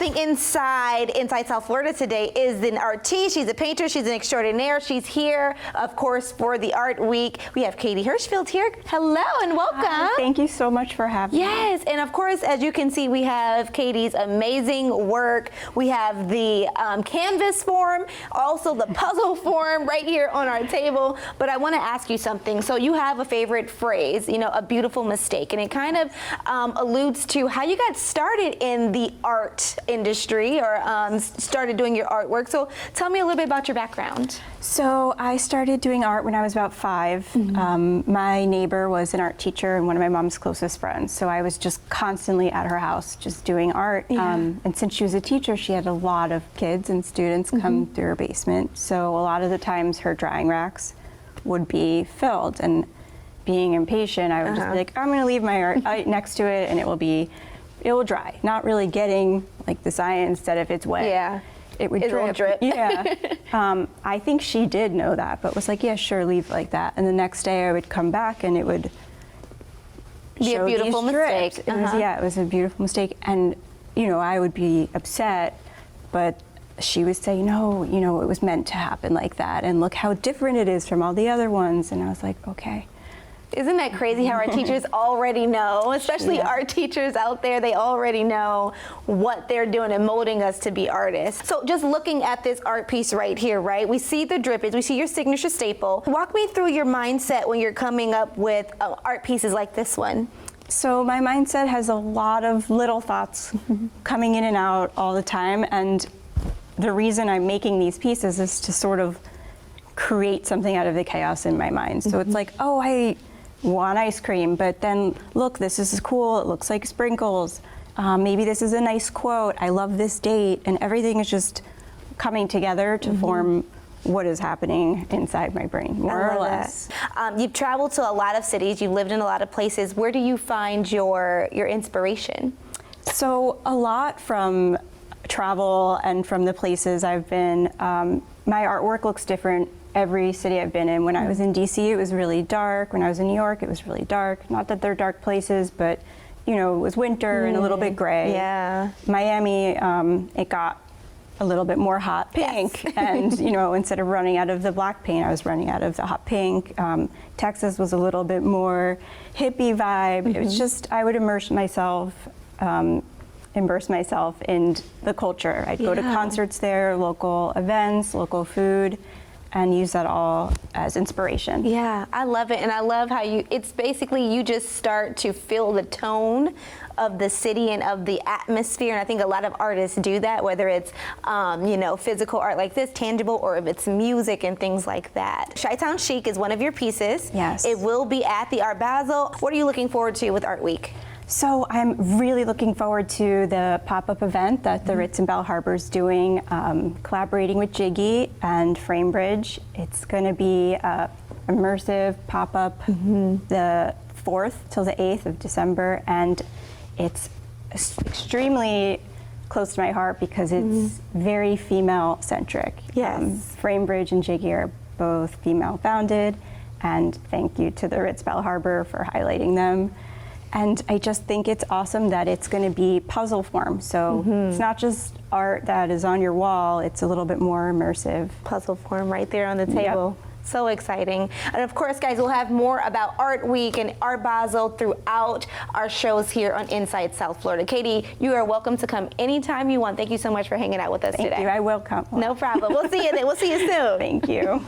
Having inside South Florida today is an artiste. She's a painter. She's an extraordinaire. She's here, of course, for the Art Week. We have Katy Hirschfeld here. Hello and welcome. Hi, thank you so much for having me. Yes, and of course, as you can see, we have Katy's amazing work. We have the canvas form, also the puzzle form right here on our table. But I want to ask you something. So you have a favorite phrase, you know, a beautiful mistake, and it kind of alludes to how you got started in the art industry or started doing your artwork. So tell me a little bit about your background. So I started doing art when I was about 5. Mm-hmm. My neighbor was an art teacher and one of my mom's closest friends. So I was just constantly at her house just doing art. Yeah. And since she was a teacher, she had a lot of kids and students come through her basement. So a lot of the times her drying racks would be filled. And being impatient, I would just be like, I'm going to leave my art next to it and it will dry. Not really getting like the science that if it's wet. Yeah. It would drip. Yeah. I think she did know that, but was like, yeah, sure, leave like that. And the next day I would come back and it would be a beautiful mistake. It was, yeah, it was a beautiful mistake. And, you know, I would be upset, but she would say, no, you know, it was meant to happen like that. And look how different it is from all the other ones. And I was like, okay. Isn't that crazy how our teachers already know, especially our teachers out there, they already know what they're doing and molding us to be artists. So just looking at this art piece right here, right? We see the drippage, we see your signature staple. Walk me through your mindset when you're coming up with art pieces like this one. So my mindset has a lot of little thoughts coming in and out all the time. And the reason I'm making these pieces is to sort of create something out of the chaos in my mind. So it's like, oh, I want ice cream, but then look, this is cool, it looks like sprinkles. Maybe this is a nice quote, I love this date, and everything is just coming together to form what is happening inside my brain, more or less. You've traveled to a lot of cities, you've lived in a lot of places. Where do you find your inspiration? So a lot from travel and from the places I've been. My artwork looks different every city I've been in. When I was in DC, it was really dark. When I was in New York, it was really dark. Not that they're dark places, but you know, it was winter and a little bit gray. Yeah. Miami, it got a little bit more hot pink. Yes. And you know, instead of running out of the black paint, I was running out of the hot pink. Texas was a little bit more hippie vibe. It was just, I would immerse myself in the culture. I'd go to concerts there, local events, local food, and use that all as inspiration. Yeah, I love it, and I love how it's basically you just start to feel the tone of the city and of the atmosphere, and I think a lot of artists do that, whether it's you know, physical art like this, tangible, or if it's music and things like that. Chi-Town Chic is one of your pieces. Yes. It will be at the Art Basel. What are you looking forward to with Art Week? So I'm really looking forward to the pop-up event that the Ritz in Bell Harbor is doing, collaborating with Jiggy and Framebridge. It's going to be immersive pop-up the 4th till the 8th of December, and it's extremely close to my heart because it's very female-centric. Yes. Framebridge and Jiggy are both female-founded, and thank you to the Ritz Bell Harbor for highlighting them. And I just think it's awesome that it's going to be puzzle form. So it's not just art that is on your wall, it's a little bit more immersive. Puzzle form right there on the table. Yep. So exciting. And of course, guys, we'll have more about Art Week and Art Basel throughout our shows here on Inside South Florida. Katy, you are welcome to come anytime you want. Thank you so much for hanging out with us today. Thank you. I will come. No problem. We'll see you then. We'll see you soon. Thank you.